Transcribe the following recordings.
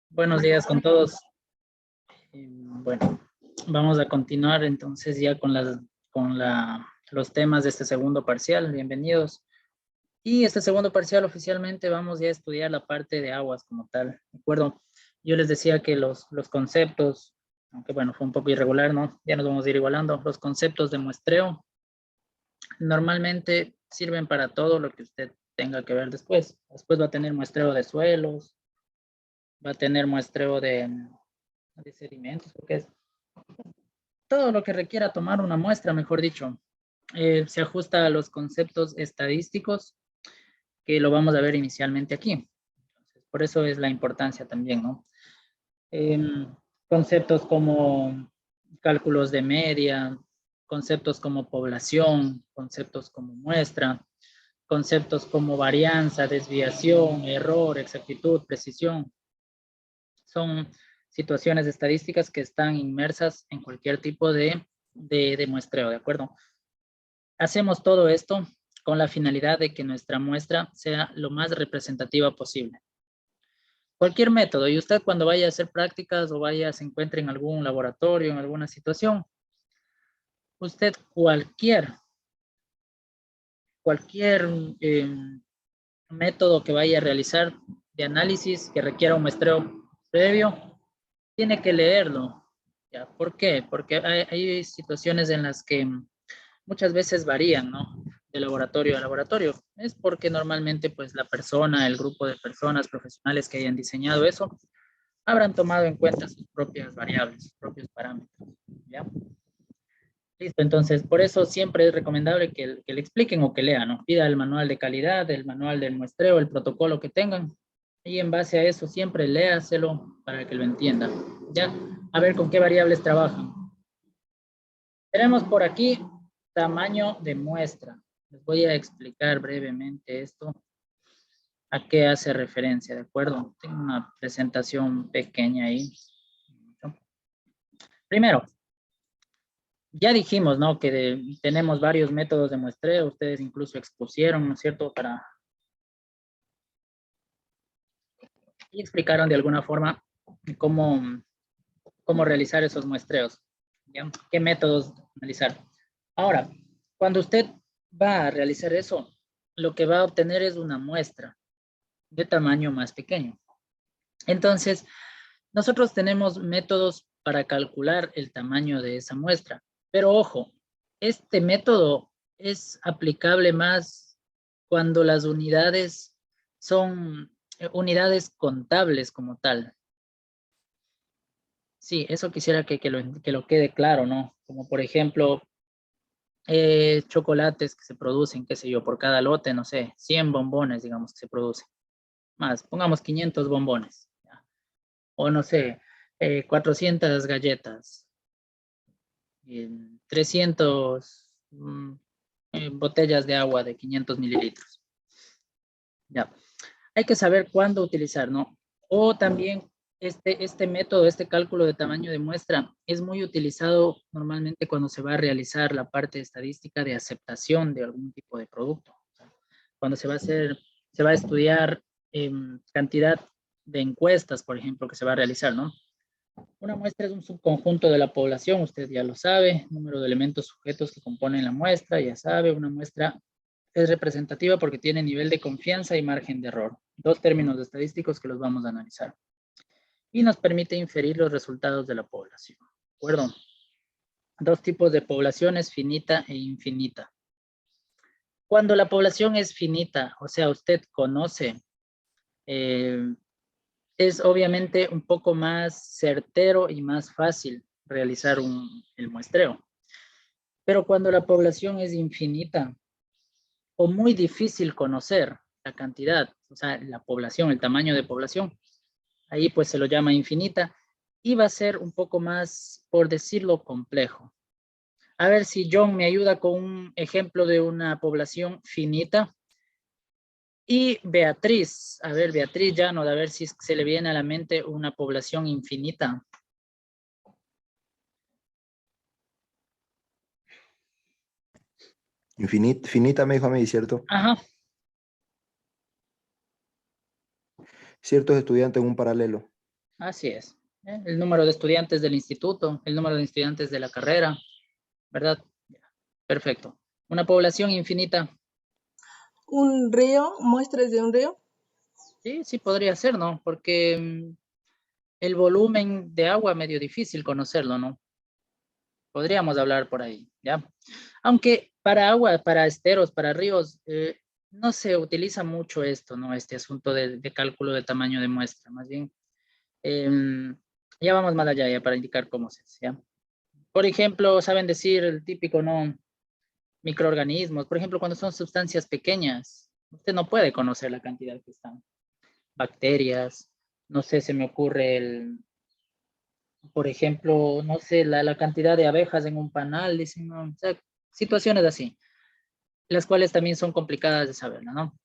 Buenos días con todos. Bueno, vamos a continuar entonces ya con los temas de este segundo parcial. Bienvenidos. Y este segundo parcial oficialmente vamos ya a estudiar la parte de aguas como tal, ¿de acuerdo? Yo les decía que los conceptos, aunque bueno, fue un poco irregular, ¿no? Ya nos vamos a ir igualando. Los conceptos de muestreo normalmente sirven para todo lo que usted tenga que ver después. Después va a tener muestreo de suelos, va a tener muestreo de sedimentos, porque es todo lo que requiera tomar una muestra, mejor dicho, se ajusta a los conceptos estadísticos que lo vamos a ver inicialmente aquí. Entonces, por eso es la importancia también, ¿no? Conceptos como cálculos de media, conceptos como población, conceptos como muestra, conceptos como varianza, desviación, error, exactitud, precisión. Son situaciones estadísticas que están inmersas en cualquier tipo de muestreo, ¿de acuerdo? Hacemos todo esto con la finalidad de que nuestra muestra sea lo más representativa posible. Cualquier método, y usted cuando vaya a hacer prácticas o se encuentre en algún laboratorio, en alguna situación, usted cualquier método que vaya a realizar de análisis que requiera un muestreo previo, tiene que leerlo. ¿Ya? ¿Por qué? Porque hay situaciones en las que muchas veces varían, ¿no? De laboratorio a laboratorio. Es porque normalmente pues la persona, el grupo de personas profesionales que hayan diseñado eso, habrán tomado en cuenta sus propias variables, sus propios parámetros, ¿ya? Listo, entonces por eso siempre es recomendable que le expliquen o que lean, ¿no? Pida el manual de calidad, el manual del muestreo, el protocolo que tengan, y en base a eso siempre léaselo para que lo entienda, ¿ya? A ver con qué variables trabajan. Tenemos por aquí tamaño de muestra. Les voy a explicar brevemente esto, a qué hace referencia, ¿de acuerdo? Tengo una presentación pequeña ahí. Primero, ya dijimos, ¿no? Que tenemos varios métodos de muestreo, ustedes incluso expusieron, ¿no es cierto? Y explicaron de alguna forma cómo, cómo realizar esos muestreos, ¿ya? ¿Qué métodos analizar? Ahora, cuando usted va a realizar eso, lo que va a obtener es una muestra de tamaño más pequeño. Entonces, nosotros tenemos métodos para calcular el tamaño de esa muestra, pero ojo, este método es aplicable más cuando las unidades son unidades contables como tal. Sí, eso quisiera que lo quede claro, ¿no? Como por ejemplo, chocolates que se producen, qué sé yo, por cada lote, no sé, 100 bombones, digamos, que se producen. Más, pongamos 500 bombones. ¿Ya? O no sé, 400 galletas, 300 botellas de agua de 500 mililitros. Ya, hay que saber cuándo utilizar, ¿no? O también este método, este cálculo de tamaño de muestra es muy utilizado normalmente cuando se va a realizar la parte estadística de aceptación de algún tipo de producto. Cuando se va a estudiar cantidad de encuestas, por ejemplo, que se va a realizar, ¿no? Una muestra es un subconjunto de la población, usted ya lo sabe, número de elementos sujetos que componen la muestra, ya sabe, una muestra es representativa porque tiene nivel de confianza y margen de error. Dos términos estadísticos que los vamos a analizar. Y nos permite inferir los resultados de la población. ¿De acuerdo? Dos tipos de poblaciones, finita e infinita. Cuando la población es finita, o sea, usted conoce, eh, es obviamente un poco más certero y más fácil realizar el muestreo. Pero cuando la población es infinita o muy difícil conocer la cantidad, o sea, la población, el tamaño de población, ahí pues se lo llama infinita y va a ser un poco más, por decirlo, complejo. A ver si John me ayuda con un ejemplo de una población finita. Y Beatriz, a ver, Beatriz Llano, a ver si se le viene a la mente una población infinita. Finita me dijo a mí, ¿cierto? Ajá, Ciertos estudiantes en un paralelo. Así es. El número de estudiantes del instituto, el número de estudiantes de la carrera, ¿verdad? Perfecto. Una población infinita. Un río, muestras de un río. Sí, sí podría ser, ¿no? Porque el volumen de agua medio difícil conocerlo, ¿no? Podríamos hablar por ahí, ¿ya? Aunque para agua, para esteros, para ríos, no se utiliza mucho esto, ¿no? Este asunto de cálculo de tamaño de muestra, más bien. Ya vamos más allá ya para indicar cómo se hace, ¿ya? Por ejemplo, saben decir el típico, ¿no? Microorganismos. Por ejemplo, cuando son sustancias pequeñas, usted no puede conocer la cantidad que están. Bacterias, no sé, se me ocurre por ejemplo, no sé, la cantidad de abejas en un panal, dicen, ¿no? O sea, situaciones así, las cuales también son complicadas de saberlo, ¿no?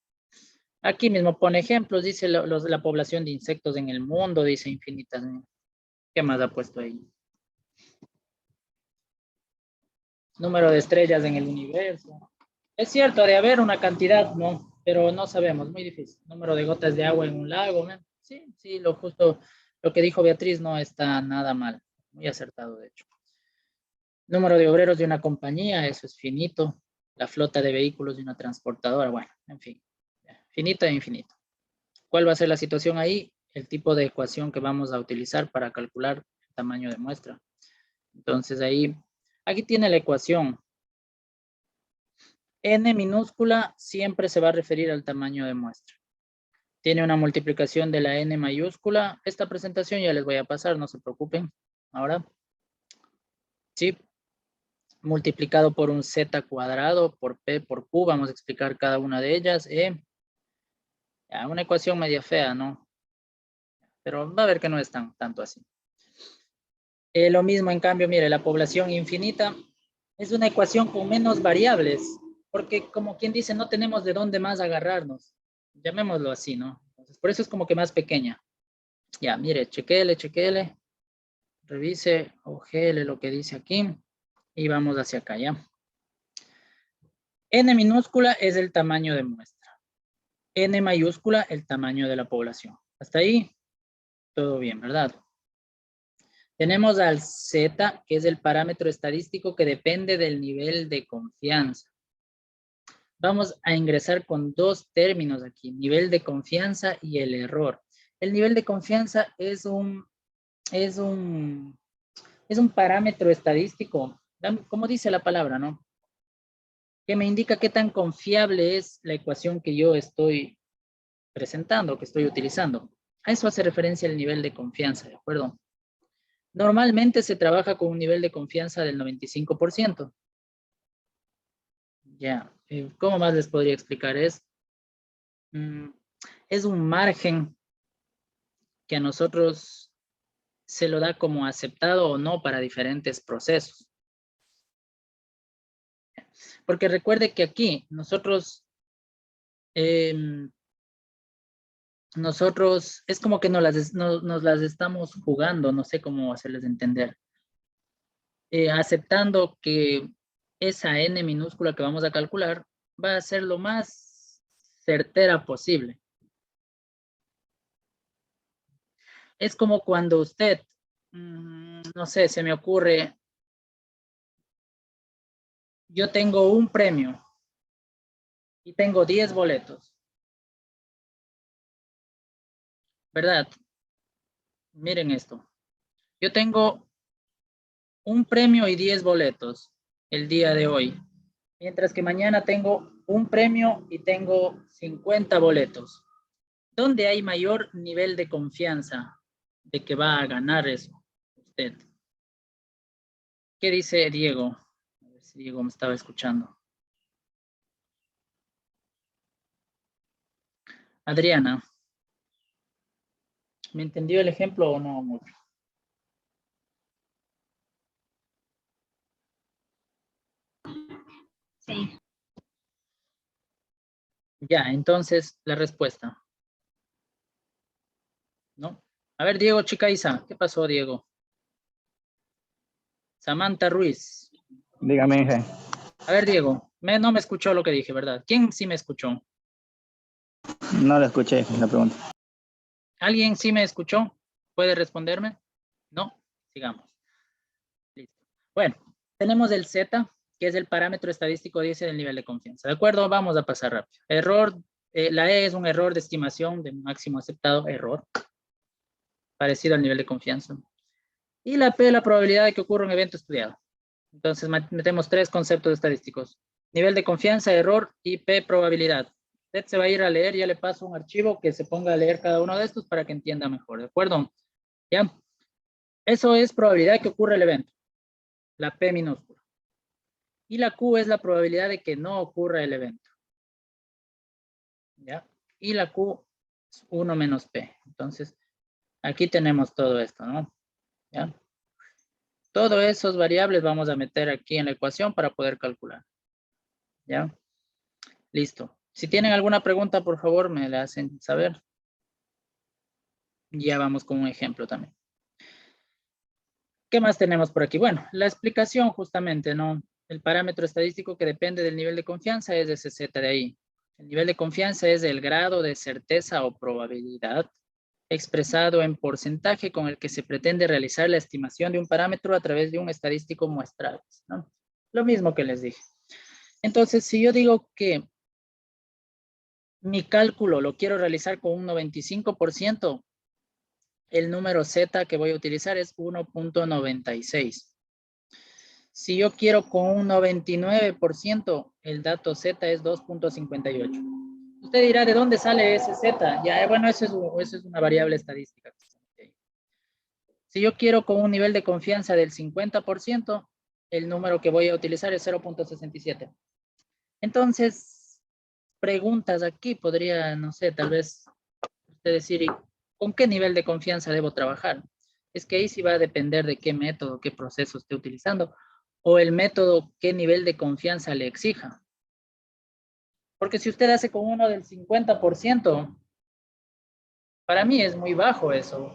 Aquí mismo pone ejemplos, dice la población de insectos en el mundo, dice infinitas, ¿no? ¿Qué más ha puesto ahí? Número de estrellas en el universo. Es cierto, de haber una cantidad, ¿no? Pero no sabemos, muy difícil. Número de gotas de agua en un lago, ¿no? Sí, sí, lo justo, lo que dijo Beatriz no está nada mal. Muy acertado, de hecho. Número de obreros de una compañía, eso es finito. La flota de vehículos de una transportadora, bueno, en fin. Finito e infinito. ¿Cuál va a ser la situación ahí? El tipo de ecuación que vamos a utilizar para calcular el tamaño de muestra. Entonces ahí, aquí tiene la ecuación. N minúscula siempre se va a referir al tamaño de muestra. Tiene una multiplicación de la N mayúscula. Esta presentación ya les voy a pasar, no se preocupen. Ahora, sí, multiplicado por un Z cuadrado, por P, por Q, vamos a explicar cada una de ellas. Ya, una ecuación media fea, ¿no? Pero va a ver que no es tanto así. Lo mismo, en cambio, mire, la población infinita es una ecuación con menos variables, porque como quien dice, no tenemos de dónde más agarrarnos. Llamémoslo así, ¿no? Entonces, por eso es como que más pequeña. Ya, mire, chequele, revise, ojele lo que dice aquí y vamos hacia acá, ¿ya? N minúscula es el tamaño de muestra. N mayúscula, el tamaño de la población. Hasta ahí, todo bien, ¿verdad? Tenemos al Z, que es el parámetro estadístico que depende del nivel de confianza. Vamos a ingresar con dos términos aquí, nivel de confianza y el error. El nivel de confianza es un parámetro estadístico, como dice la palabra, ¿no? Que me indica qué tan confiable es la ecuación que yo estoy presentando, que estoy utilizando. A eso hace referencia el nivel de confianza, ¿de acuerdo? Normalmente se trabaja con un nivel de confianza del 95%. Ya, ¿cómo más les podría explicar? Es un margen que a nosotros se lo da como aceptado o no para diferentes procesos. Porque recuerde que aquí nosotros es como que nos las estamos jugando, no sé cómo hacerles entender. Aceptando que esa N minúscula que vamos a calcular va a ser lo más certera posible. Es como cuando usted, no sé, se me ocurre, yo tengo un premio y tengo 10 boletos, ¿verdad? Miren esto. Yo tengo un premio y 10 boletos el día de hoy, mientras que mañana tengo un premio y tengo 50 boletos. ¿Dónde hay mayor nivel de confianza de que va a ganar eso usted? ¿Qué dice Diego? A ver si Diego me estaba escuchando. Adriana, ¿me entendió el ejemplo o no mucho? Sí. Ya, entonces la respuesta. ¿No? A ver, Diego Chicaiza, ¿qué pasó, Diego? Samantha Ruiz. Dígame, jefe. A ver, Diego, no me escuchó lo que dije, ¿verdad? ¿Quién sí me escuchó? No lo escuché, la pregunta. ¿Alguien sí me escuchó? ¿Puede responderme? No, sigamos. Listo. Bueno, tenemos el Z, que es el parámetro estadístico, dice, del nivel de confianza. ¿De acuerdo? Vamos a pasar rápido. Error, la E es un error de estimación de máximo aceptado, error, parecido al nivel de confianza. Y la P, la probabilidad de que ocurra un evento estudiado. Entonces metemos tres conceptos estadísticos. Nivel de confianza, error y P, probabilidad. Usted se va a ir a leer, ya le paso un archivo que se ponga a leer cada uno de estos para que entienda mejor, ¿de acuerdo? ¿Ya? Eso es probabilidad de que ocurra el evento, la P minúscula. Y la Q es la probabilidad de que no ocurra el evento. ¿Ya? Y la Q es 1 menos P. Entonces, aquí tenemos todo esto, ¿no? ¿Ya? Todas esas variables vamos a meter aquí en la ecuación para poder calcular. ¿Ya? Listo. Si tienen alguna pregunta, por favor, me la hacen saber. Ya vamos con un ejemplo también. ¿Qué más tenemos por aquí? Bueno, la explicación justamente, ¿no? El parámetro estadístico que depende del nivel de confianza es ese Z de ahí. El nivel de confianza es el grado de certeza o probabilidad expresado en porcentaje con el que se pretende realizar la estimación de un parámetro a través de un estadístico muestral, ¿no? Lo mismo que les dije. Entonces, si yo digo que mi cálculo lo quiero realizar con un 95%, el número Z que voy a utilizar es 1.96. Si yo quiero con un 99%, el dato Z es 2.58. Usted dirá, ¿de dónde sale ese Z? Ya, bueno, eso es una variable estadística. Si yo quiero con un nivel de confianza del 50%, el número que voy a utilizar es 0.67. Entonces, preguntas aquí podría, no sé, tal vez usted decir, ¿con qué nivel de confianza debo trabajar? Es que ahí sí va a depender de qué método, qué proceso esté utilizando, o el método, qué nivel de confianza le exija. Porque si usted hace con uno del 50%, para mí es muy bajo eso.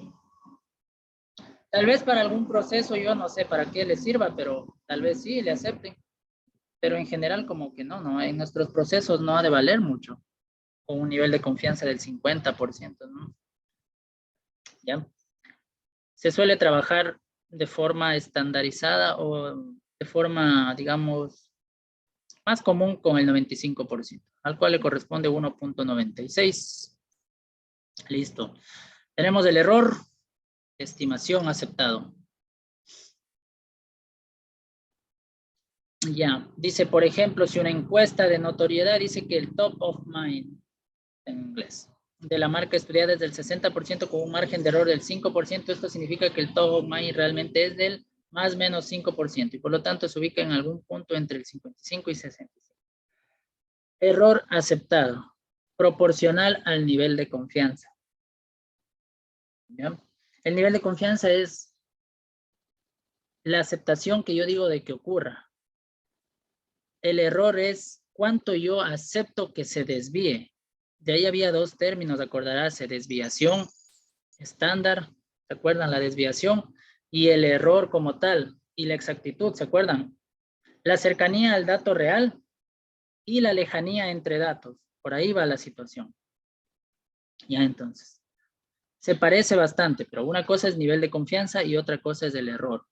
Tal vez para algún proceso, yo no sé para qué le sirva, pero tal vez sí le acepten. Pero en general como que no, en nuestros procesos no ha de valer mucho, con un nivel de confianza del 50%, ¿no? ¿Ya? Se suele trabajar de forma estandarizada o de forma, digamos, más común con el 95%, al cual le corresponde 1.96. Listo. Tenemos el error, estimación aceptado. Ya, dice, por ejemplo, si una encuesta de notoriedad dice que el top of mind, en inglés, de la marca estudiada es del 60% con un margen de error del 5%, esto significa que el top of mind realmente es del más o menos 5% y por lo tanto se ubica en algún punto entre el 55 y 65. Error aceptado, proporcional al nivel de confianza. ¿Ya? El nivel de confianza es la aceptación que yo digo de que ocurra. El error es cuánto yo acepto que se desvíe. De ahí había dos términos, acordarás, desviación estándar, ¿se acuerdan? La desviación y el error como tal y la exactitud, ¿se acuerdan? La cercanía al dato real y la lejanía entre datos. Por ahí va la situación. Ya entonces. Se parece bastante, pero una cosa es nivel de confianza y otra cosa es el error.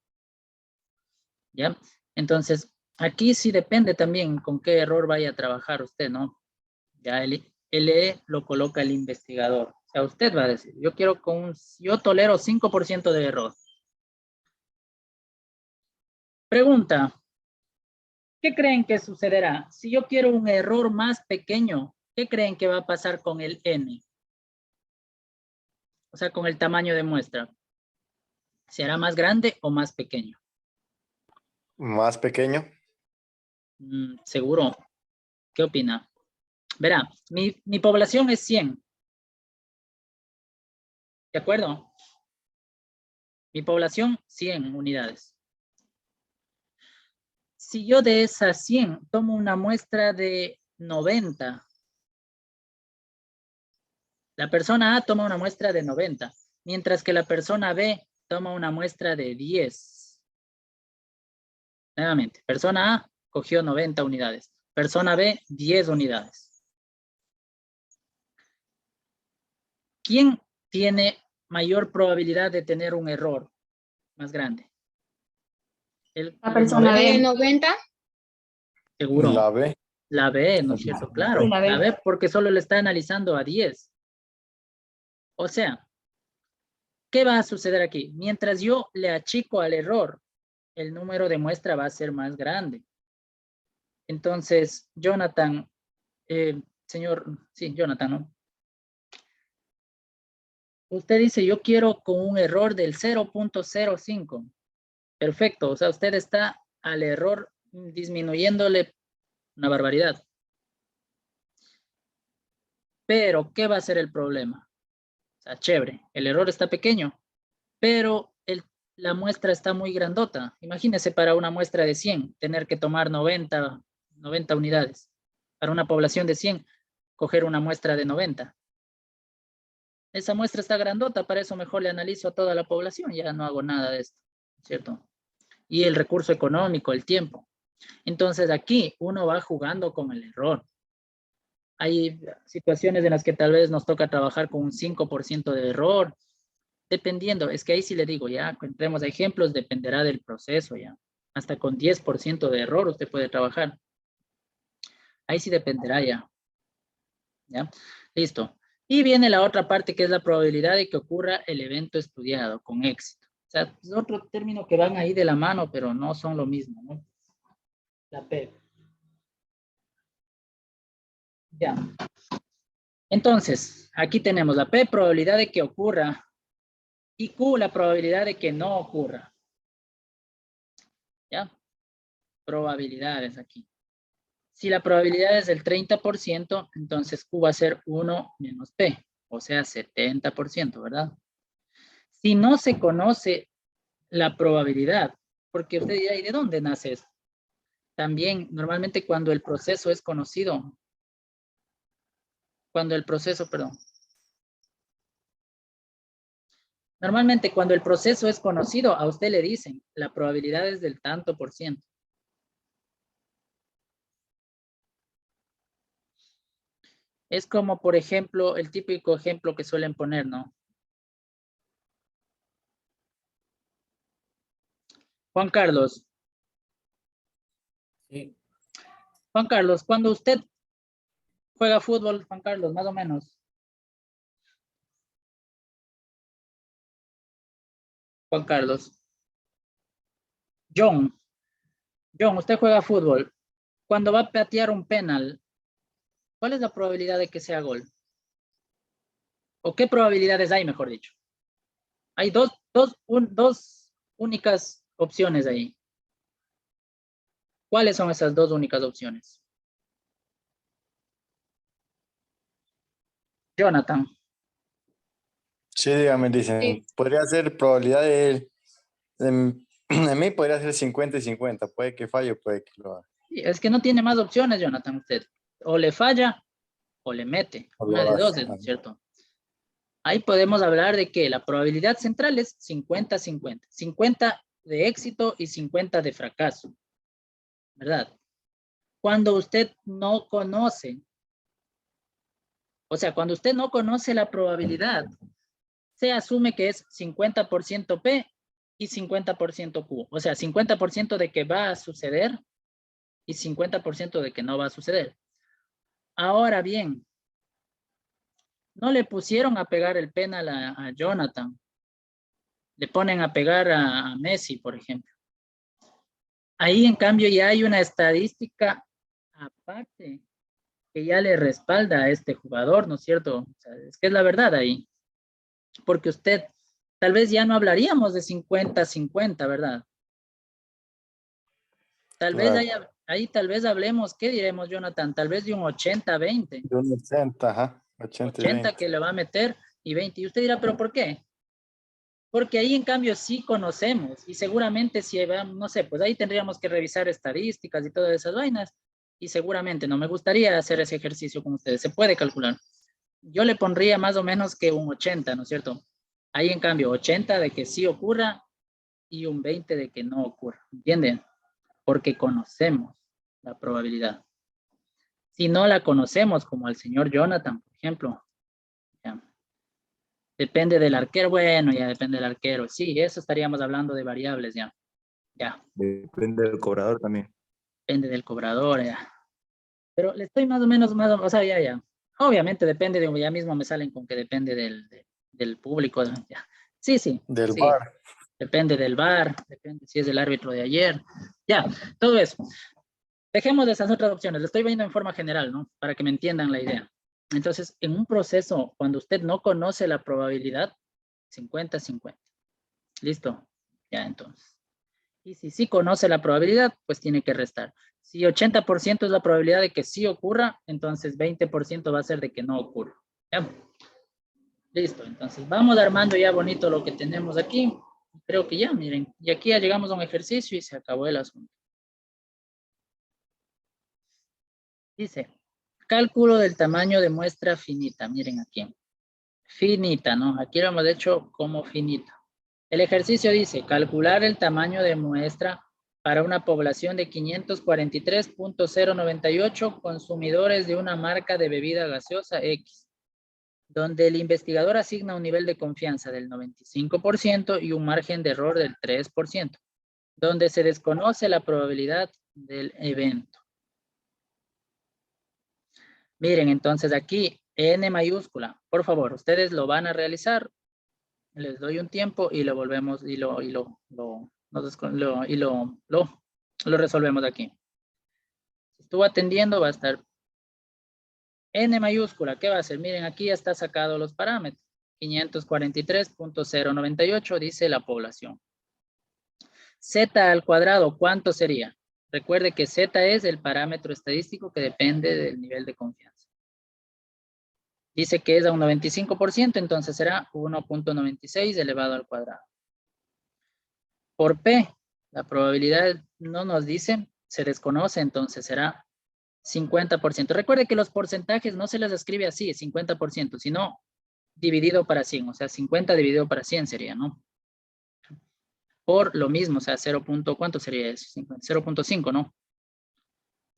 ¿Ya? Entonces, aquí sí depende también con qué error vaya a trabajar usted, ¿no? Ya el LE lo coloca el investigador. O sea, usted va a decir, yo tolero 5% de error. Pregunta, ¿qué creen que sucederá? Si yo quiero un error más pequeño, ¿qué creen que va a pasar con el N? O sea, con el tamaño de muestra. ¿Será más grande o más pequeño? Más pequeño. Seguro. ¿Qué opina? Verá, mi población es 100. ¿De acuerdo? Mi población, 100 unidades. Si yo de esas 100 tomo una muestra de 90, la persona A toma una muestra de 90, mientras que la persona B toma una muestra de 10. Nuevamente, persona A cogió 90 unidades, persona B 10 unidades. ¿Quién tiene mayor probabilidad de tener un error más grande? La persona noventa, B. 90. seguro. La B. La B, ¿no es cierto? Claro, Sí, la B. la B porque solo le está analizando a 10. O sea, ¿qué va a suceder aquí? Mientras yo le achico al error, el número de muestra va a ser más grande. Entonces, Jonathan, Jonathan, ¿no? Usted dice, yo quiero con un error del 0.05. Perfecto, o sea, usted está al error disminuyéndole una barbaridad. Pero, ¿qué va a ser el problema? O sea, chévere, el error está pequeño, pero la muestra está muy grandota. Imagínese para una muestra de 100, tener que tomar 90 unidades. Para una población de 100, coger una muestra de 90. Esa muestra está grandota, para eso mejor le analizo a toda la población, ya no hago nada de esto, ¿cierto? Y el recurso económico, el tiempo. Entonces aquí uno va jugando con el error. Hay situaciones en las que tal vez nos toca trabajar con un 5% de error, dependiendo, es que ahí sí le digo, ya, entremos a ejemplos, dependerá del proceso, ya. Hasta con 10% de error usted puede trabajar. Ahí sí dependerá ya. ¿Ya? Listo. Y viene la otra parte que es la probabilidad de que ocurra el evento estudiado con éxito. O sea, es otro término que van ahí de la mano, pero no son lo mismo, ¿no? La P. Ya. Entonces, aquí tenemos la P, probabilidad de que ocurra, y Q, la probabilidad de que no ocurra. ¿Ya? Probabilidades aquí. Si la probabilidad es del 30%, entonces Q va a ser 1 menos P, o sea, 70%, ¿verdad? Si no se conoce la probabilidad, porque usted dirá, ¿y de dónde nace esto? También, normalmente cuando el proceso es conocido, normalmente cuando el proceso es conocido, a usted le dicen, la probabilidad es del tanto por ciento. Es como, por ejemplo, el típico ejemplo que suelen poner, ¿no? Juan Carlos. Sí. Juan Carlos, cuando usted juega fútbol, Juan Carlos, más o menos. Juan Carlos. John, usted juega fútbol. Cuando va a patear un penal, ¿cuál es la probabilidad de que sea gol? ¿O qué probabilidades hay, mejor dicho? Hay dos únicas opciones ahí. ¿Cuáles son esas dos únicas opciones? Jonathan. Sí, dígame, dicen. Sí. Podría ser probabilidad de mí podría ser 50 y 50. Puede que falle, puede que lo haga. Sí, es que no tiene más opciones, Jonathan, usted. O le falla o le mete. O Una lo de hace. dos, ¿no es cierto? Ahí podemos hablar de que la probabilidad central es 50-50. 50 de éxito y 50 de fracaso. ¿Verdad? Cuando usted no conoce, o sea, cuando usted no conoce la probabilidad, se asume que es 50% P y 50% Q. O sea, 50% de que va a suceder y 50% de que no va a suceder. Ahora bien, no le pusieron a pegar el penal a Jonathan. Le ponen a pegar a Messi, por ejemplo. Ahí, en cambio, ya hay una estadística aparte que ya le respalda a este jugador, ¿no es cierto? O sea, es que es la verdad ahí. Porque usted, tal vez ya no hablaríamos de 50-50, ¿verdad? Tal vez Claro. ahí tal vez hablemos, ¿qué diremos, Jonathan? Tal vez de un 80-20. De un 80, ajá. 80 y 80 20. que le va a meter y 20. Y usted dirá, ¿pero por qué? Porque ahí en cambio sí conocemos y seguramente si vamos, no sé, pues ahí tendríamos que revisar estadísticas y todas esas vainas y seguramente no me gustaría hacer ese ejercicio con ustedes, se puede calcular. Yo le pondría más o menos que un 80, ¿no es cierto? Ahí en cambio 80 de que sí ocurra y un 20 de que no ocurra, ¿entienden? Porque conocemos la probabilidad. Si no la conocemos, como al señor Jonathan, por ejemplo, ya, Depende del arquero. Bueno, ya depende del arquero. Sí, eso estaríamos hablando de variables ya. Ya, Depende del cobrador también. depende del cobrador ya. Pero le estoy o sea, ya. Obviamente depende de, ya mismo me salen con que depende del público. Ya. Sí, sí, Del sí. VAR. Depende del VAR, depende si es el árbitro de ayer. Ya, todo eso. Dejemos de esas otras opciones. Le estoy viendo en forma general, ¿no? Para que me entiendan la idea. Entonces, en un proceso, cuando usted no conoce la probabilidad, 50-50. ¿Listo? Ya, entonces. Y si sí conoce la probabilidad, pues tiene que restar. Si 80% es la probabilidad de que sí ocurra, entonces 20% va a ser de que no ocurra. ¿Ya? Listo, entonces vamos armando ya bonito lo que tenemos aquí. Creo que ya, miren. Y aquí ya llegamos a un ejercicio y se acabó el asunto. Dice, cálculo del tamaño de muestra finita. Miren aquí. Finita, ¿no? Aquí lo hemos hecho como finita. El ejercicio dice, calcular el tamaño de muestra para una población de 543.098 consumidores de una marca de bebida gaseosa X, donde el investigador asigna un nivel de confianza del 95% y un margen de error del 3%, donde se desconoce la probabilidad del evento. Miren, entonces aquí, N mayúscula, por favor, ustedes lo van a realizar. Les doy un tiempo y lo volvemos y lo resolvemos aquí. Si estuvo atendiendo, va a estar N mayúscula. ¿Qué va a hacer? Miren, aquí ya está sacado los parámetros. 543.098 dice la población. Z al cuadrado, ¿cuánto sería? Recuerde que Z es el parámetro estadístico que depende del nivel de confianza. Dice que es a un 95%, entonces será 1.96 elevado al cuadrado. Por P, la probabilidad no nos dice, se desconoce, entonces será 50%. Recuerde que los porcentajes no se les escribe así, 50%, sino dividido para 100, o sea, 50 dividido para 100 sería, ¿no? Por lo mismo, o sea, 0. ¿Cuánto sería eso? 0.5, ¿no?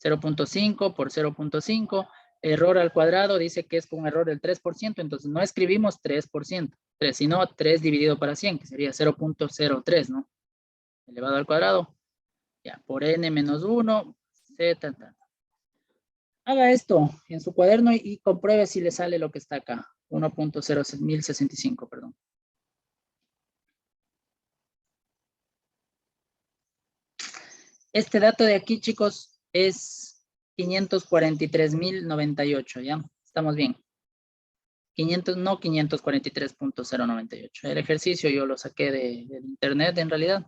0.5 por 0.5, error al cuadrado, dice que es con un error del 3%, entonces no escribimos 3%, sino 3 dividido para 100, que sería 0.03, ¿no? Elevado al cuadrado, ya, por n menos 1, z, haga esto en su cuaderno y compruebe si le sale lo que está acá, 1.01065, perdón. Este dato de aquí, chicos, es 543.098, ¿ya? Estamos bien. 500, no 543.098. El ejercicio yo lo saqué de internet, en realidad.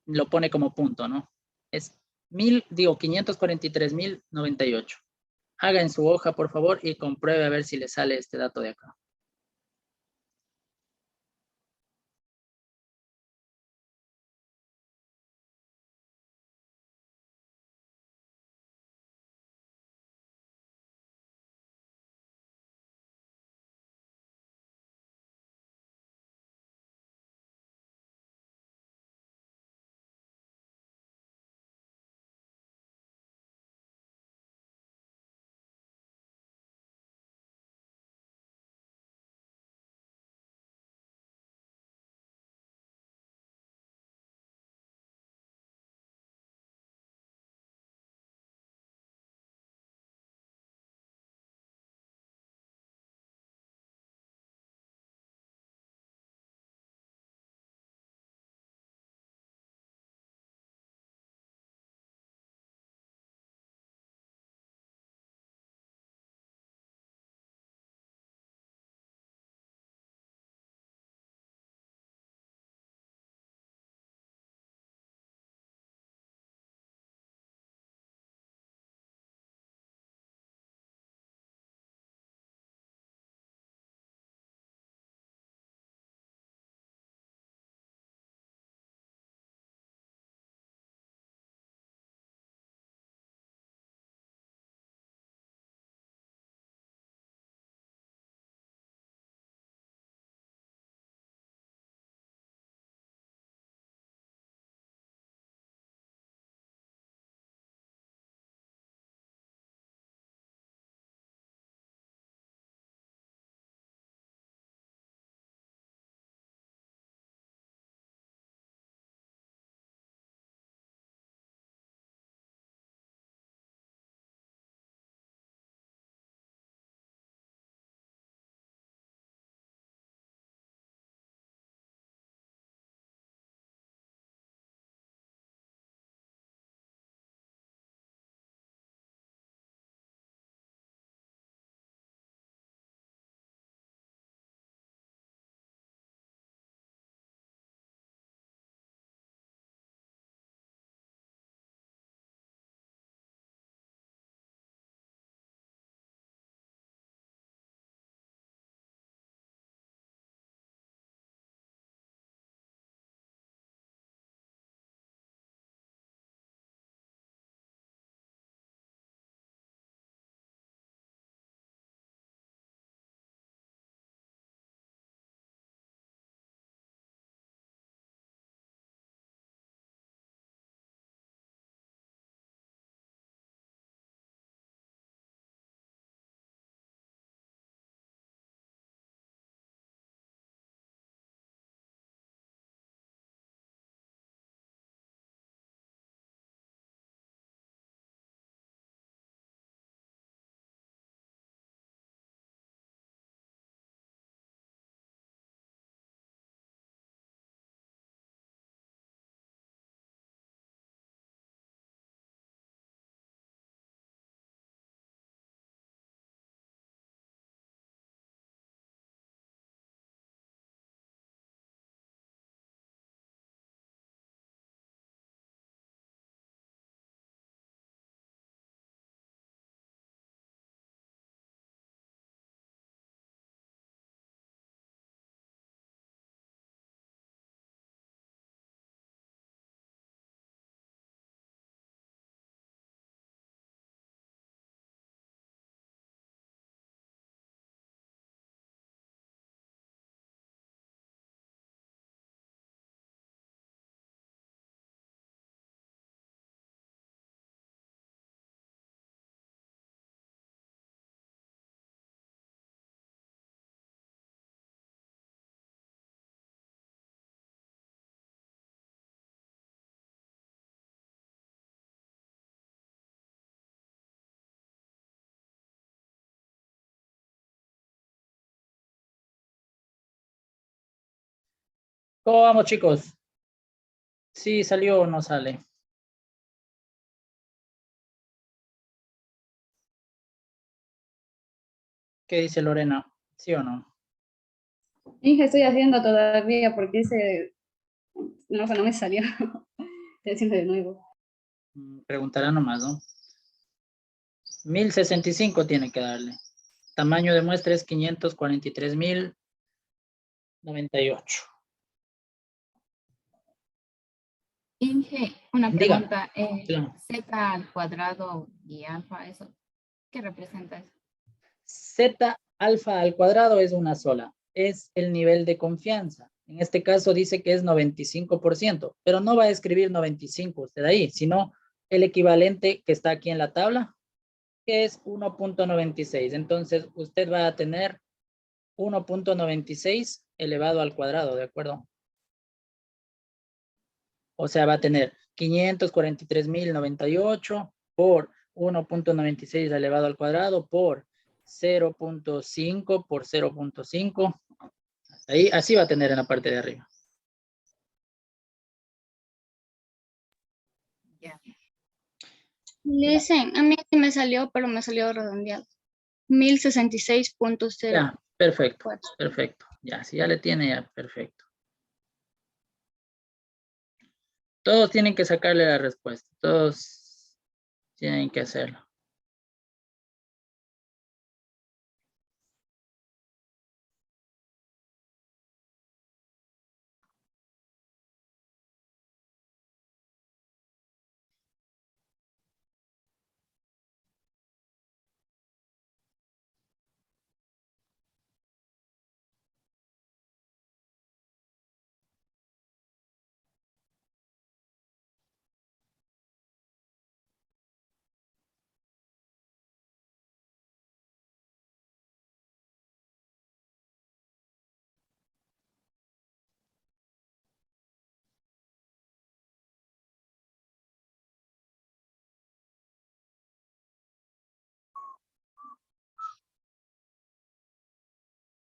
Lo pone como punto, ¿no? Es 543.098. Haga en su hoja, por favor, y compruebe a ver si le sale este dato de acá. ¿Cómo vamos, chicos? ¿Sí salió o no sale? ¿Qué dice Lorena? ¿Sí o no? Dije, estoy haciendo todavía porque dice, no, o sea, no me salió. Estoy haciendo de nuevo. Preguntará nomás, ¿no? 1065 tiene que darle. Tamaño de muestra es 543,098. Inge, una Diga. pregunta. Claro. Z al cuadrado y alfa, ¿eso qué representa eso? Z alfa al cuadrado es una sola. Es el nivel de confianza. En este caso dice que es 95%, pero no va a escribir 95 usted ahí, sino el equivalente que está aquí en la tabla, que es 1.96. Entonces, usted va a tener 1.96 elevado al cuadrado, ¿de acuerdo? O sea, va a tener 543,098 por 1.96 elevado al cuadrado por 0.5 por 0.5. Ahí, así va a tener en la parte de arriba. Ya. Le dicen, a mí sí me salió, pero me salió redondeado. 1066.0. Ya, perfecto, perfecto. Ya, si ya le tiene, ya, perfecto. Todos tienen que sacarle la respuesta. Todos tienen que hacerlo.